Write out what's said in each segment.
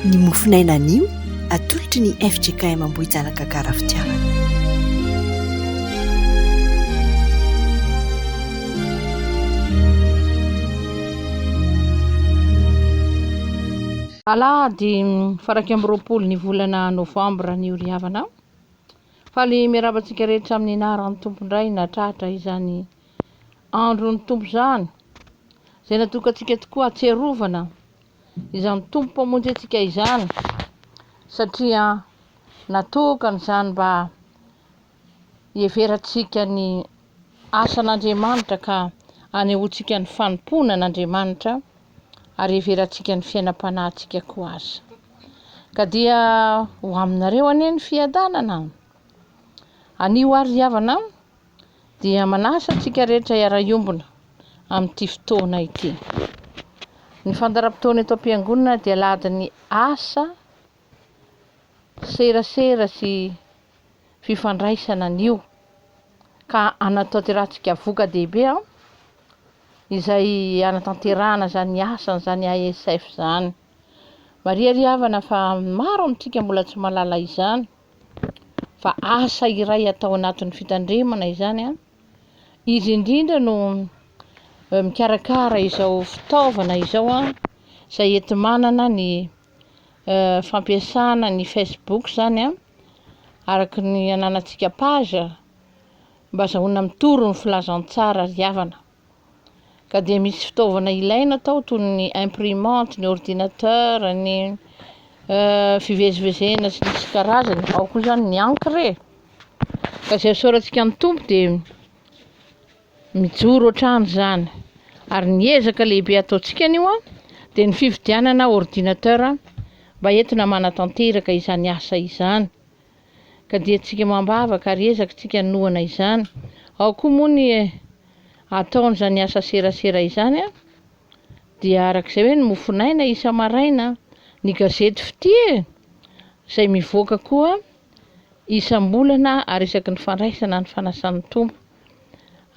ny mofinaina anio atolotry ny FJKM Ambohijanaka Karafitiavana. Alahady faraky amby roapolo ny volana novambra ny oriavana. Faly miarabantsika rehetra amin'ny anaran'ny tompondray natratra izany andron'ny tompo izany. Izay natokantsika tokoa atserovana izany tompo mpamonjy antsika izany. Satria natokana izany mba hieveratsika ny asan'Andriamanitra ka hanehoantsika ny fanompona an'Andriamanitra ary hieveratsika ny fiainam-panahintsika koa aza. Ka dia ho aminareo anie ny fiadanana. Anio ary riavana dia manasa antsika rehetra hiara-iombona amin'ity fotoana ity. Ny fandaharam-potoana eto am-piangonana dia ladin'ny asa, serasera sy fifandraisana anio ka anatanterahantsika voka-dehibe izay anatanterahana zany asa zany ASF zany. Maria riavana fa maro amintsika mbola tsy malala izany. Fa asa iray atao anatin'ny fitandremana izany izy indrindra no mikarakara izao fitaovana izao izay enti-manana ny fampiasana ny Facebook zany araky ny ananantsika page mba azahoana mitoro ny filazantsara riavana. Ka dia misy fitaovana ilaina tao toy ny imprimante, ny ordinateur, ny fivezivezena sy ny karazany, ao koa zany ny encre. Ka izay soratsika ny tompo dia mijoro ohatrany zany. Ary ny ezaka lehibe ataontsika anio dia ny fividianana ordinateur mba entina manatanteraka izany asa izany. Ka dia tsika mambavaka ary ezaka noana izany. Ao koa moa ny ataon'izany asa serasera izany dia arak'izay hoe ny mofinaina isa-maraina, ny gazety fitia izay mivoaka koa isam-bolana ary isaky ny fandraisana ny fanasan'ny tompo.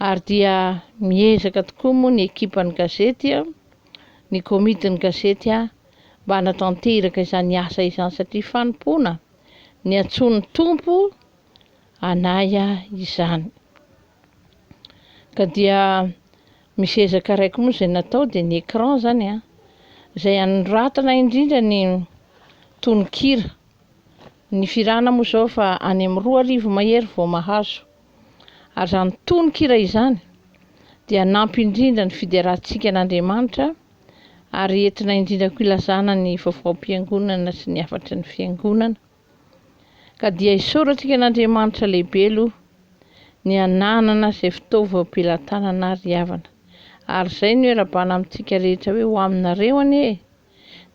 Ary dia miezaka tokoa moa ny ekipan'ny gazety, ny komitin'ny gazety mba hanatanteraka izany asa izany satria fanompona ny antson'ny tompo anaya izany. Ka dia misy ezaka raiky moa izay natao dia ny écran zany izay anoratana indrindra ny tononkira. Ny firana moa zao fa any amin'ny 2,000 mahery vao mahazo. Ary izany tononkira izany dia nampy indrindra ny fiderahantsika an'Andriamanitra ary entina indrindra koa ilazana ny vaovao-piangonana sy ny afatry ny fiangonana. Ka dia isaorantsika an'Andriamanitra lehibe aloha ny ananana izay fitaovam-pilantanana riavana. Ary izay no erabana amintsika rehetra hoe ho aminareo anie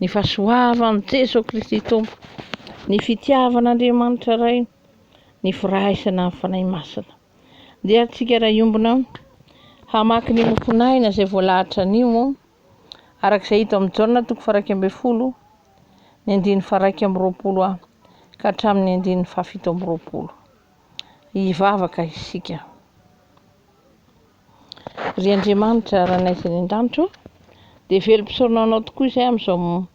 ny fahasoavan'i Jesosy Kristy Tompo, ny fitiavan'Andriamanitra ray, ny firaisana amin'ny fanahy masina. Dia antsika ra-iombona hamaky ny mofinaina izay voalahatra anio arak'izay hita amin'ny Jaona 1:20, ny 9:20 ka hatramin'ny 9:17. Hivavaka isika. Ry Andriamanitra ranaizany an-danitro dia velom-pisaonanao tokoa izay amin'izao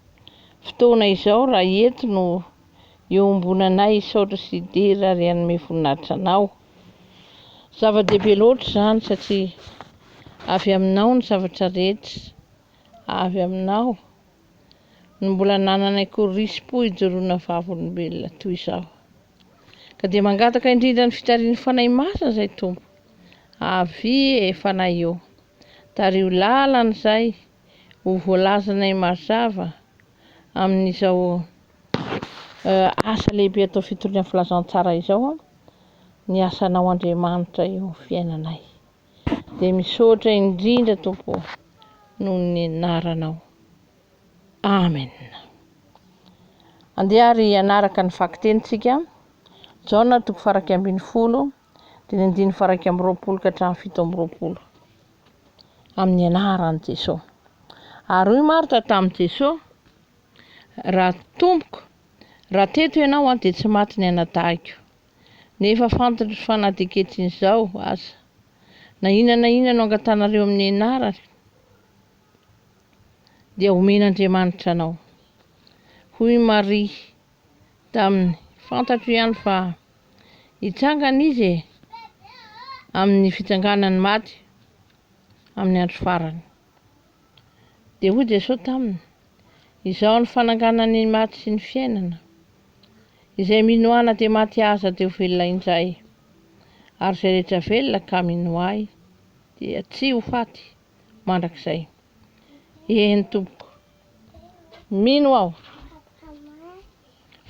fotoana izao raha eto no iombonanay isaotra sy dera ary hanome voninahitra anao. Zava-dehibe loatra izany satria avy aminao ny zavatra rehetra, avy aminao no mbola nananay korisy-po hijoroana vavolombelona toy izao. Ka dia mangataka indrindra ny fitarian'ny fanahy masina izay tompo. Avy fanahy eo. Tario lalana izay ho voalazanay mazava amin'izao asa lehibe atao fitoriana filazantsara izao ny asanao Andriamanitra eo fiainanay. Dia misaotra indrindra tompo noho ny anaranao. Amen. Andeha ary anaraka ny vakitentsika Jaona 1:20 dia 9:20 ka hatramin'ny 7:20 amin'ny anaran'i Jesosy. Ary hoy Marta tamin'i Jesosy, raha tompoko, raha teto ianao dia tsy maty ny anadahiko. Nefa fantatro fa na dia ankehitriny aza na inona no angatanareo amin'ny anarany dia omen'Andriamanitra anao. hoy Maria taminy fantatro ihany fa hitsangana izy amin'ny fitsanganany maty amin'ny andro farany. Dia hoy Jesosy taminy, izao ny fananganany ny maty sy ny fiainana. Izay minoana dia maty aza dia ho velona indray. Ary izay rehetra velona ka mino ahy dia tsy ho faty mandrakizay. Eny tompoko, mino aho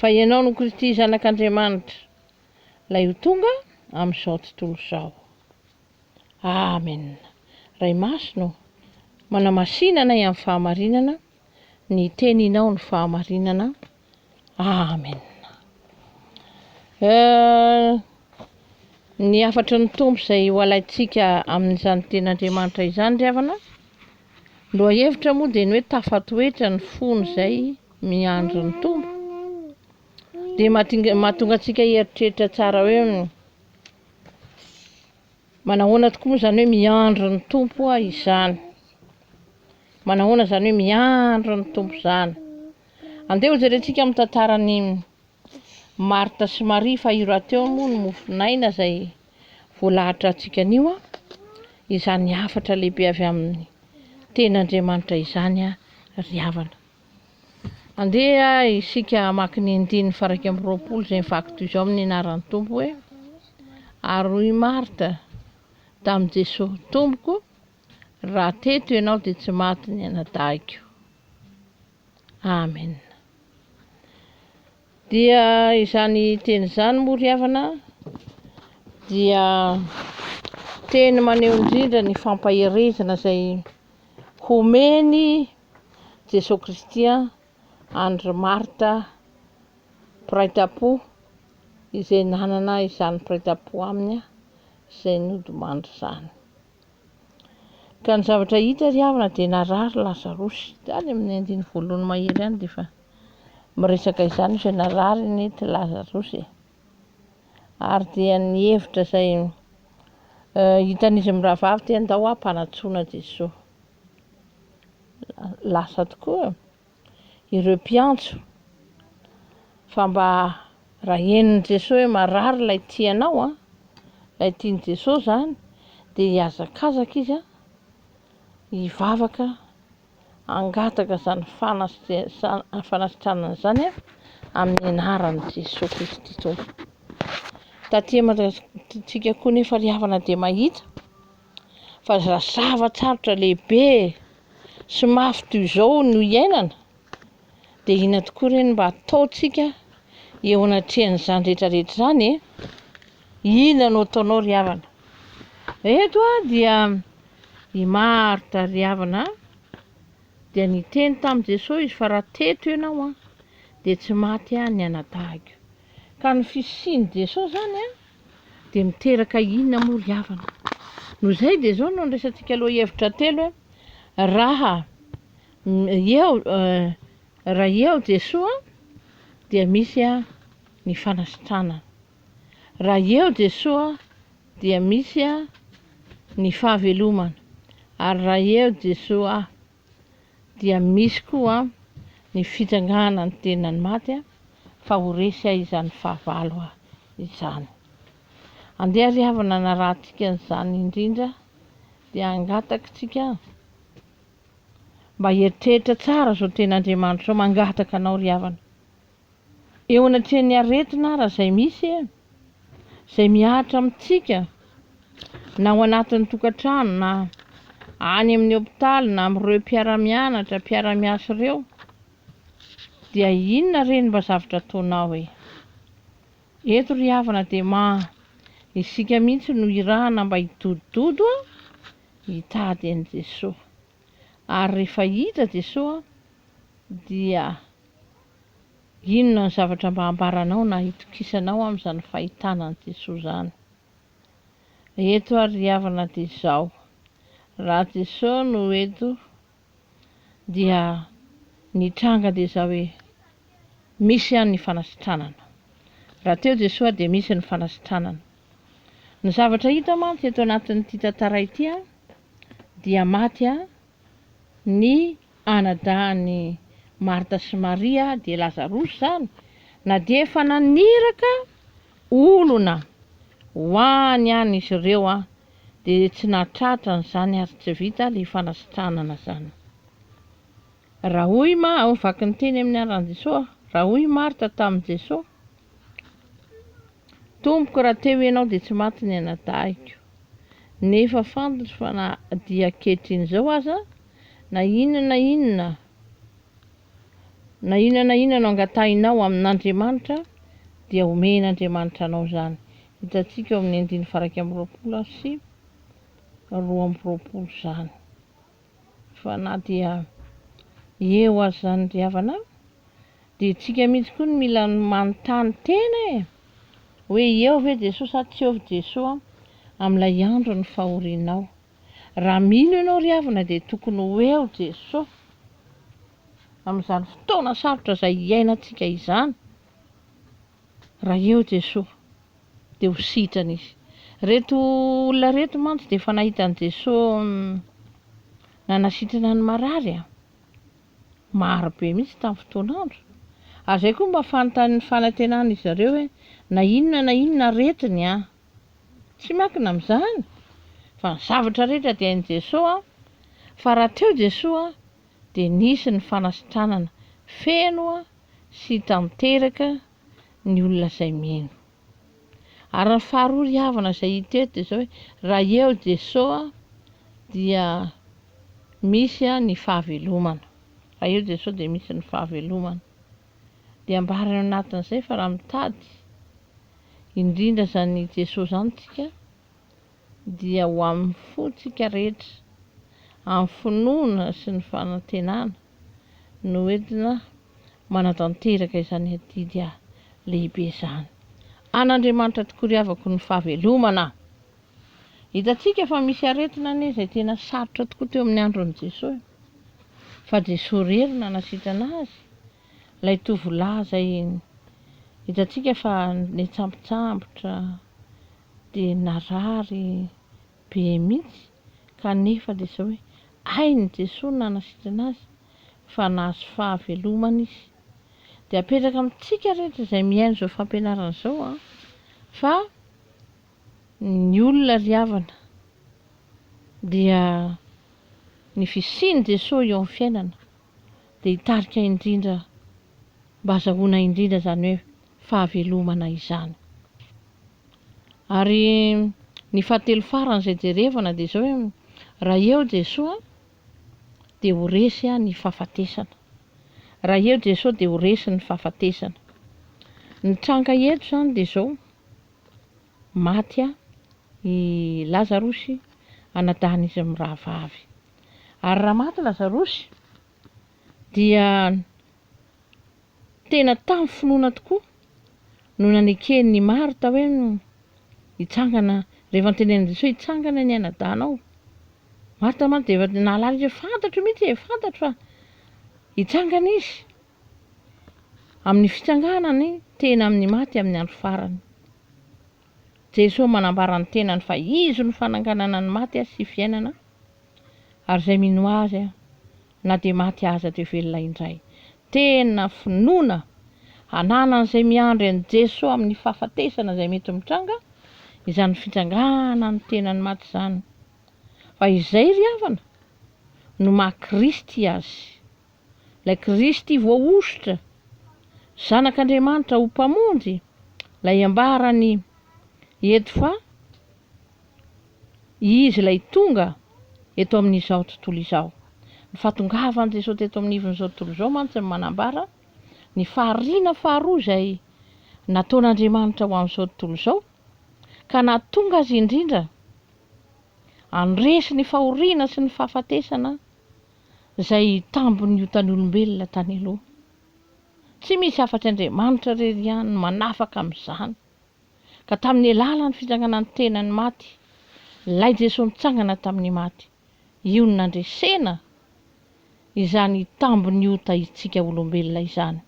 fa ianao no Kristy zanak'Andriamanitra, ilay ho tonga amin'izao tontolo izao. Amen. Ray masino, manamasinana amin'ny fahamarinana, ny teninao ny fahamarinana. Amen. Ny afatry ny tombo izay ho alaitsika amin'izany ten'Andriamanitra izany ry havana. Lohahevitra moa dia ny hoe tafatoetra ny fony izay miandry ny tombo. Dia mahatonga antsika hieritreritra tsara hoe manahoana tokoa moa izany hoe miandry ny tompo izany. Manahoana izany hoe miandry ny tompo izany. Andeha ho jerentsika amin'ny tantaran'ny Marta sy Maria fa io rahateo moa no mofinaina izay voalahatra antsika anio. Izany hafatra lehibe avy amin'ny ten'Andriamanitra izany ry havana. Andeha isika maki ny 9:20 izay mivaky toy izao amin'ny anaran'ny tompo hoe: ary hoy Marta tamin'i Jesosy, tompoko, raha teto ianao dia tsy maty ny anadahiko. Amen. Dia izany teny izany moa ry havana dia teny maneho indrindra ny fampaherezana izay homeny Jesosy Kristy andry Marta mpiray-tam-po izay nanana izany mpiray-tam-po aminy izay nodimandry izany. Ka ny zavatra hita ry havana dia narary Lazarosy tany amin'ny 1 mahery ihany dia efa miresaka izany izay narary nety Lazarosy. Ary dia ny hevitra izay hitan'izy mirahavavy dia andao hampanatsoana Jesosy. Lasa tokoa ireo mpiantso fa mba raha henin' Jesosy hoe marary ilay tianao, ilay tian'i Jesosy zany, dia hiazakazaka izy hivavaka hangataka izany fanasitranana izany amin'ny anaran'i Jesosy Kristy tompo. Taty Madagasikara koa nefa ry havana dia mahita fa raha zava-tsarotra lehibe sy mafy toy izao no iainana dia inona tokoa ireny mba ataontsika eo anatrehan'izany rehetrarehetra izany. Inona no ataonao ry havana? Eto dia i Marta ry havana dia niteny tamin'i Jesosy izy fa raha teto ianao dia tsy maty ny anadahiko. Ka ny fisian'i Jesosy zany dia miteraka inona moa ry havana? Noho izay dia izao no resantsika lohahevitra telo hoe raha eo Jesosy dia misy ny fanasitranana. Raha eo Jesosy dia misy ny fahavelomana. Ary raha eo Jesosy dia misy koa ny fitsangana ny tenany maty fa ho resy izany fahavalo izany. Andeha ry havana narahantsika an'izany indrindra dia angatakatsika mba hieritreritra tsara izao ten'Andriamanitra izao, mangataka anao ry havana. Eo anatrehan'ny aretina raha izay misy izay miahatra amintsika na ao anatin'ny tokantrano na any amin'ny hopitaly na amin'ireo mpiara-mianatra, mpiara-miasa ireo, dia inona reny mba zavatra ataonao e? Eto ry havana dia isika mihitsy no irahana mba hitodododo hitady an'i Jesosy. Ary rehefa hita Jesosy dia inona ny zavatra mba hambaranao na hitokisanao amin'izany fahitanan'i Jesosy zany. Eto ry havana dia izao. Raha Jesosy no eto dia ny tranga dia izao hoe misy ny fanasitranana. Raha teo Jesosy dia misy ny fanasitranana. Ny zavatra hita mantsy eto anatin'ity tantara ity dia maty ny anadahan'i Marta sy Maria dia Lazarosy zany, na dia efa naniraka olona hoany any izy ireo dia tsy nahatratra zany ary tsy vita ilay fanasitranana zany. Raha hoy vaky ny teny amin'ny anaran'i Jesosy, raha hoy Marta tamin'i Jesosy: Tompoko, raha teo ianao dia tsy maty ny anadahiko. Nefa fantatro fa na dia ankehitriny izao aza, na inona no angatahinao amin'Andriamanitra dia omen'Andriamanitra anao zany. Hitantsika eo amin'ny 9:20 sy 12 zany. Fa na dia eo azy zany ry havana, dia tsika mihitsy koa mila manontany tena hoe eo ve Jesosy sa tsy eo Jesosy amin'ilay andro ny fahorianao. Raha mino ianao ry havana dia tokony ho eo Jesosy amin'izany fotoana sarotra izay iainantsika izany. Raha eo Jesosy dia ho sitrana izy. Reto olona reto mantsy dia efa nahitan'i Jesosy nanasitrana ny marary maro be mihitsy tamin'ny fotoan'andro. Ary izay koa mba fanantenana izy ireo hoe na inona retiny tsy miankina amin'izany, fa ny zavatra rehetra dia hain'i Jesosy fa raha teo Jesosy dia nisy ny fanasitranana feno sy tanteraka ny olona izay mino. Ary ny faharoa ry havana izay hita eto dia izao hoe raha eo Jesosy dia misy ny fahavelomana. Raha eo Jesosy dia misy ny fahavelomana. Dia ambarana anatin'izay fa raha mitady indrindra zany Jesosy zany tsika dia ho amin'ny fontsika rehetra, amin'ny finoana sy ny fanantenana no entina manatanteraka izany adidy lehibe izany. An'Andriamanitra tokoa ry havako ny fahavelomana. Hitantsika fa misy aretina anie izay tena sarotra tokoa teo amin'ny andron'i Jesosy. Fa Jesosy rery nanasitrana azy. Ilay tovolahy izay hitantsika fa nitsambotra dia narary be mihitsy kanefa dia izao hoe hainy Jesosy nanasitrana azy fa nahazo fahavelomana izy. Dia apetraka amintsika rehetra izay mihaino izao fampianarana izao fa ny olona ry havana dia ny fisiany Jesosy eo amin'ny fiainana dia hitarika indrindra mba azahoana indrindra zany hoe fahavelomana izany. Ary ny fahatelo farany izay jerevana dia izao hoe raha eo Jesosy dia ho resy ny fahafatesana. Raha eo Jesosy dia ho resy ny fahafatesana. Ny tranga eto zany dia izao maty i Lazarosy anadahana izy amin'ny rahavavy. Ary raha maty Lazarosy dia tena tamin'ny finoana tokoa no nanekeny Marta hoe hitsangana, rehefa notenenin Jesosy hitsangana ny anadahanao. Marta mantsy dia efa nahalala izy fantatro mihitsy fantatro fa hitsangana izy. Amin'ny fitsanganany tena amin'ny maty amin'ny andro farany. Jesosy manambara ny tenany fa izy no fananganana ny maty sy fiainana. Ary izay mino azy na dia maty aza dia velona indray. Tena finoana hananan'izay miandry an'i Jesosy amin'ny fahafatesana izay mety mitranga izany fitsangana ny tenany maty izany. Fa izay ry havana no maha-Kristy azy. Ilay Kristy voaositra, zanak'Andriamanitra ho mpamonjy, ilay ambarany eto fa izy ilay tonga eto amin'izao tontolo izao. Ny fahatongavan'i Jesosy teto amin'izao tontolo izao mantsy ny manambara ny fahariana faharoa izay nataon'Andriamanitra ho amin'izao tontolo izao ka nahatonga azy indrindra andresy ny fahoriana sy ny fahafatesana izay tambony iotan'ny olombelona tany aloha. Tsy misy afa-tsy Andriamanitra rery ihany no manafaka amin'izany. Ka tamin'ny alalan'ny fitsanganan'ny tenany maty, ilay Jesosy nitsangana tamin'ny maty, io no nandresena izany tambony iota isika olombelona izany.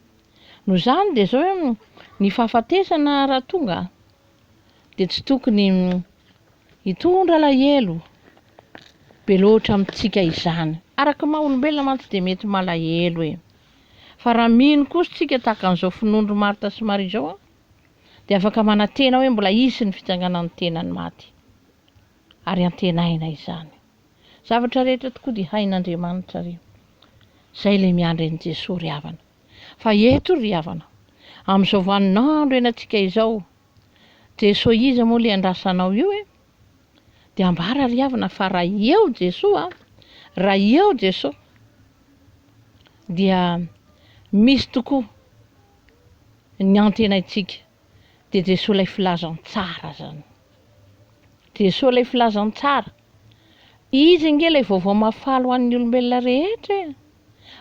No izany dia izao hoe ny fahafatesana raha tonga dia tsy tokony hitondra alahelo be loatra amintsika izany. Araka maha olombelona mantsy dia mety malahelo Fa raha mino kosa tsika tahaka an'izao finoandro Marta sy Maria izao a, dia afaka manantena hoe mbola isy ny fitsanganan'ny tenany maty. Ary antenaina izany. Zavatra rehetra tokoa dia hain'Andriamanitra ry. Zay ilay miandry an'i Jesosy ry havana. Fa eto ry havana, amin'izao vaninandro enantsika izao, Jesosy iza moa ilay andrasanao io dia ambara ry havana fa raha eo Jesosy raha eo Jesosy dia misy tokoa ny antenaitsika. Dia Jesosy ilay filazany tsara zany. Jesosy ilay filazany tsara. Izy nge ilay vaovao mafaly ho an'ny olombelona rehetra.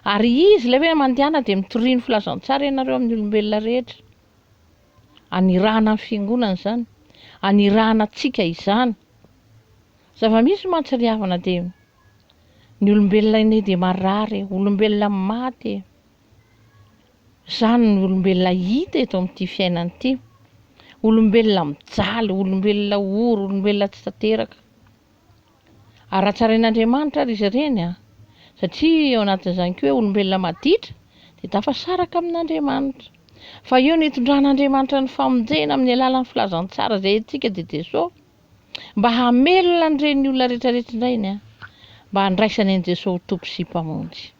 Ary izy ilay hoe mandehana dia mitoriany filazany tsara ianareo amin'ny olombelona rehetra. Anirahana ny fiangonana zany. Anirahana antsika izany. Zava-misy mantsy ry havana dia ny olombelona ine dia marary, olombelona maty. Zany ny olombelona hita eto amin'ity fiainana ity. Olombelona mijaly, olombelona ory, olombelona tsy tanteraka. Ary ratsarain'Andriamanitra ary izy ireny satria ao anatin'izany koa hoe olombelona maditra dia tafasaraka amin'Andriamanitra. Fa eo ny itondran'Andriamanitra ny famonjena amin'ny alalan'ny filazany tsara izay antsika dia Jesosy. Mba hamelona an'ireny olona rehetrarehetra indray mba handraisany an'i Jesosy ho tompo sy mpamonjy.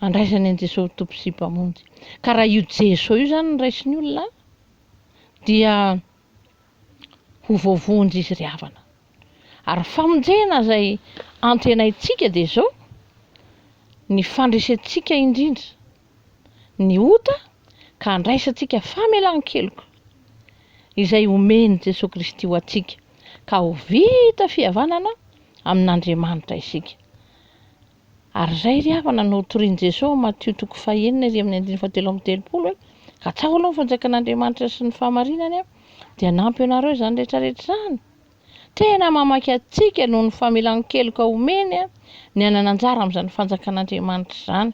Handraisany an'i Jesosy ho tompo sy mpamonjy. Ka raha io Jesosy io zany no raisiny olona dia ho voavonjy izy ry havana. Ary famonjena izay antenaitsika dia izao, ny fandresentsika indrindra, ny ota ka handraisantsika famelan-keloka izay omeny Jesosy Kristy ho antsika, ka ho vita fihavanana amin'Andriamanitra isika. Ary izay ry havana no torian'i Jesosy Matthieu 5:1-7 ka tsaho aloha ny fanjakan'Andriamanitra sy ny fahamarinany dia nampy ianareo izany rehetrarehetra izany. Tena mamaky antsika noho ny famelan-keloka omeny ny anana anjara amin'izany fanjakan'Andriamanitra izany.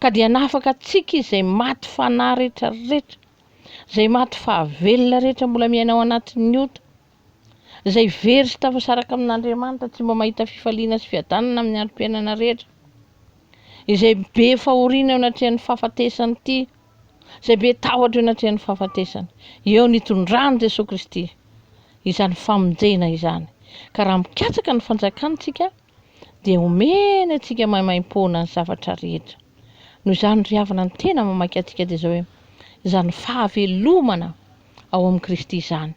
Ka dia nafaka antsika izay maty fanahy rehetrarehetra, izay maty fahavelona rehetra mbola miaina ao anatin'ny ota, izay very sy tafasaraka amin'Andriamanitra tsy mba mahita fifaliana sy fiadanana amin'ny androm-piainana rehetra, izay be fahoriana eo anatrehan'ny fahafatesany ity, izay be tahotra eo anatrehan'ny fahafatesany. Eo nitondrany Jesosy Kristy izany famonjena izany. Ka raha mikatsaka ny fanjakantsika dia omena antsika mahimaimpona ny zavatra rehetra. Noho izany ry havana ny tena mamaky antsika dia izao hoe izany fahavelomana ao amin'ny Kristy izany.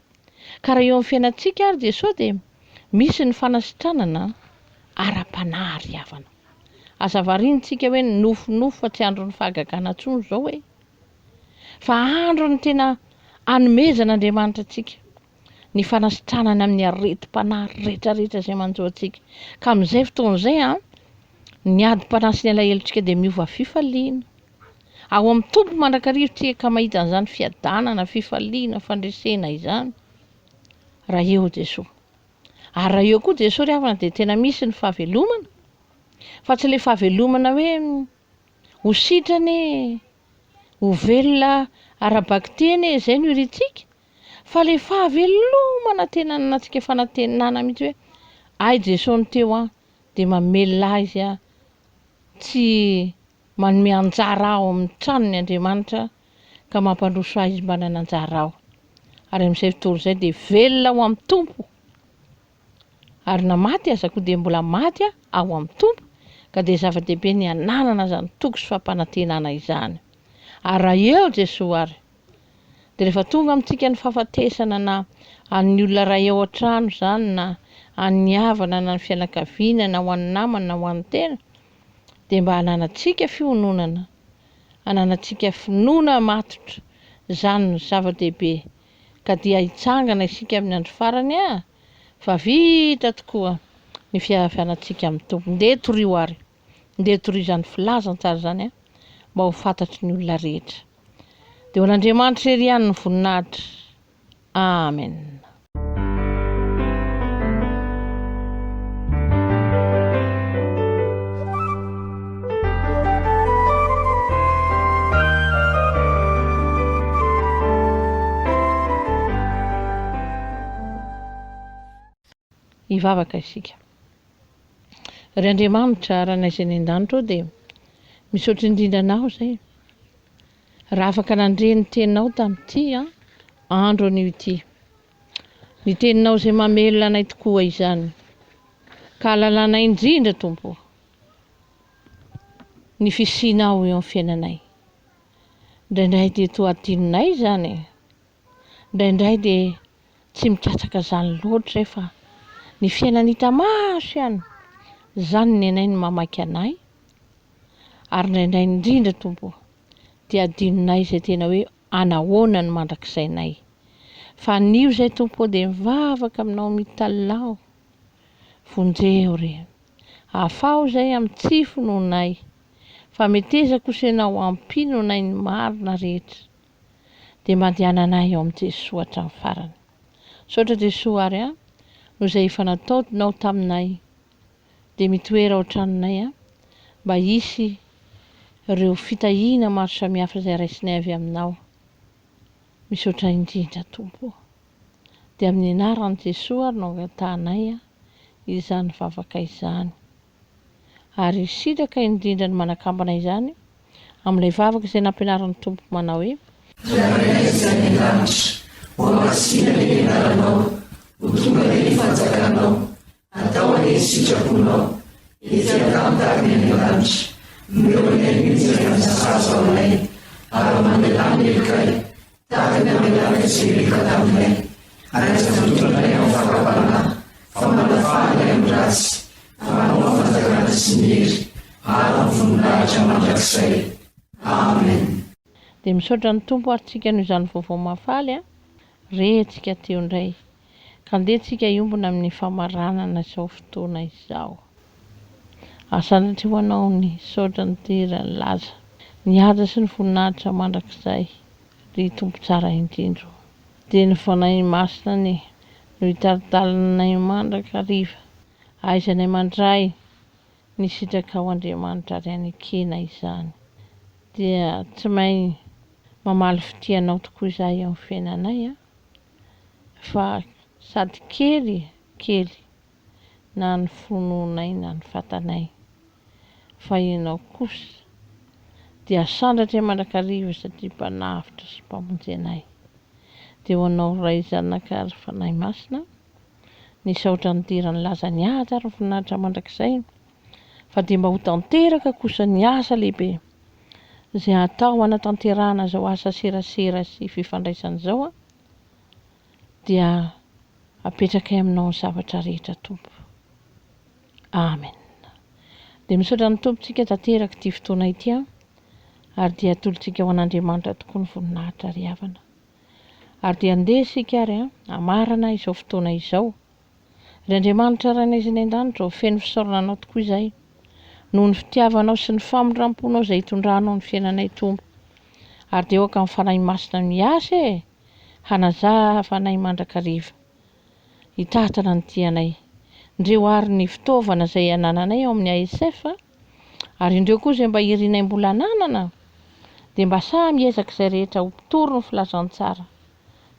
Ka raha eo amin'ny fiainantsika ary Jesosy dia misy ny fanasitranana ara-panahy ry havana. Aza varintsika hoe nofonofo fa tsy andro ny fahagagana intsony izao hoe. Fa andro ny tena hanomezan'Andriamanitra antsika ny fanasitranana amin'ny areti-panahy rehetrarehetra izay manjo antsika. Ka amin'izay fotoan'izay ny adi-panasy ny alahelontsika dia miova fifaliana. Ao amin'ny tompo mandrakarivotsika ka mahita an'izany fiadanana, fifaliana, fandresena izany. Raha eo Jesosy. Ary raha eo koa Jesosy ry havana dia tena misy ny fahavelomana. Fa tsy ilay fahavelomana hoe ho sitrany, ho velona ara-bakiteny izay no irintsika. Fa ilay fahavelomana tena nanantsika fanantenana mihitsy hoe ay Jesosy ny teo dia mamelona azy tsy manome anjara ao amin'ny tranon'ny Andriamanitra ka mampandroso azy mba nananjara ao. Ary amin'izay fotoana izay dia velona ao amin'ny tompo. Ary na maty aza koa dia mbola maty ao amin'ny tompo, ka dia zava-dehibe ny ananana izany toko sy fampanantenana izany. Ary raha eo Jesosy ary dia rehefa tonga amintsika ny fahafatesana na an'ny olona ray ao an-trano izany na an'ny havana na ny fianakaviana na ho an'ny namana na ho an'ny tena, dia mba hananantsika fihononana, hananantsika finoana matotra, izany ny zava-dehibe. Ka dia hitsangana isika amin'ny andro farany fa vita tokoa ny fihavanantsika amin'ny tompo. Ndeha torio ary, ndeha torio izany filazany tsara izany mba ho fantatry ny olona rehetra. Dia ho an'Andriamanitra ery ihany ny voninahitra. Amen. Hivavaka isika. Ry Andriamanitra raha naizay ny an-danitra dia Misaotra indrindranao zay. Raha afaka nandre ny teninao tamin'ity andro an'io ity. Ny teninao izay mamelona anay tokoa izany. Ka lalànay indrindra Tompo. Ny fisianao eo amin'ny fiainanay. Indraindray dia toa adinonay izany. Indraindray dia tsy mikatsaka izany loatra fa ny fiainany hita maso ihany. Izany ny anay no mamaky anay. Ary indraindray indrindra Tompo. Dia adinonay izay tena hoe anahoana ny mandrakisainay. Fa nio izay Tompo dia mivavaka aminao mitalao. Vonjeo re. Afao izay amin'ny tsifo nohonay. Fa meteza kosa ianao ampino nay ny marina rehetra. Dia mandehana anay eo amin'ny Jesosy hatramin'ny farany. Saotra Jesosy ary no izay efa nataonao taminay. Dia mitoera ao an-tranonay mba hisy ireo fitahiana maro samihafa izay raisinay avy aminao. Misaotra indrindra Tompo. Dia amin'ny anaran'i Jesosy ary no angatahanay izany vavaka izany. Ary sitraka indrindra ny manakambana izany amin'ilay vavaka izay nampianaran'ny Tompo manao hoe Raha izay ny lanitra, ho amasina ny anaranao, ho tonga ny fanjakanao, atao any sitraponao, etsy an-tany ny lanitra, mioanay mihitsy ny sazo aminay, ary mandelany elikay, tahaka ny amelana izay reka taminay, ary aza mitondranay amin'ny fakapana, fa manafahany amin'ny ratsy, manao fanjakana sy ny hery, ary amin'ny voninahitra mandrakizay. Amen. Dia misaotra ny Tompo ary tsika noho izany vaovao mahafaly rehentsika teo indray. Ka andehantsika iombona amin'ny famaranana izao fotoana izao. Asanatra ho anao ny saotra ny tera ny laza. Ny haja sy ny voninahitra mandrakizay. Ry Tompo tsara indrindra. Dia ny fanahy masina no hitaritalinay mandrakariva. Aizanay mandray ny sitraka ao Andriamanitra ary anekena izany. Dia tsy mahay mamaly fitianao tokoa izahay amin'ny fiainanay fa sady kely na ny fononay na ny fatanay fa ianao kosa dia sandatra mandrakariva satria mpanafitra sy mpamonjy anay. Dia ho anao ray zanaka ary fanahy masina ny saotra ny tera ny laza ny haja ary voninahitra mandrakizay fa dia mba ho tanteraka kosa ny asa lehibe izay atao anatanterahana izao asa serasera sy fifandraisana izao dia apetraka aminao ny zavatra rehetra Tompo. Amen. Dia misaotra ny Tompontsika tanteraka ity fotoana ity ary dia atolontsika ho an'Andriamanitra tokoa ny voninahitra ry havana. Ary dia andeha isika ary amarana izao fotoana izao. Ry Andriamanitra rainay izay ny an-danitra feno fisaorana anao tokoa izay. Noho ny fitiavanao sy ny famondram-ponao izay hitondranao ny fiainanay Tompo. Ary dia oka amin'ny fanahy masina miasa hanazavanay mandrakariva. Hitatana ny tianay. Indreo ary ny fitaovana izay anananay ao amin'ny ASF ary indreo koa izay mba hirinay mbola ananana dia mba samy ezaka izay rehetra ho mpitoro ny filazantsara.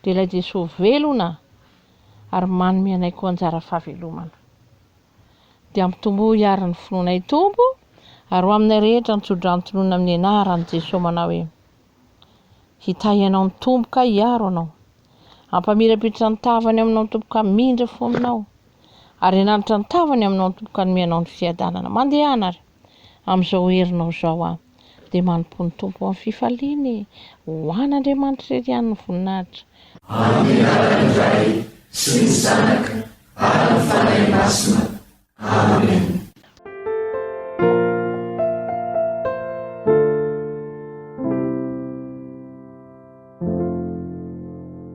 Dia ilay Jesosy velona ary manome anay koa anjara fahavelomana. Dia ampitombo hiara ny finoanay Tompo ary ho aminay rehetra nitsodrantonona amin'ny anaran'i Jesosy manao hoe hitahy anao ny Tompo ka hiaro anao. Ampamirapitra ny tavany aminao ny Tompo ka mindra fo aminao. Ary hananitra ny tavany aminao ny Tompo ka hanome anao ny fiadanana. Mandehana ary amin'izao herinao izao dia manompo ny Tompo amin'ny fifaliany ho an'Andriamanitra irery ihany ny voninahitra. Amin'ny anaran'ny Ray sy ny Zanaka ary ny Fanahy Masina. Amen.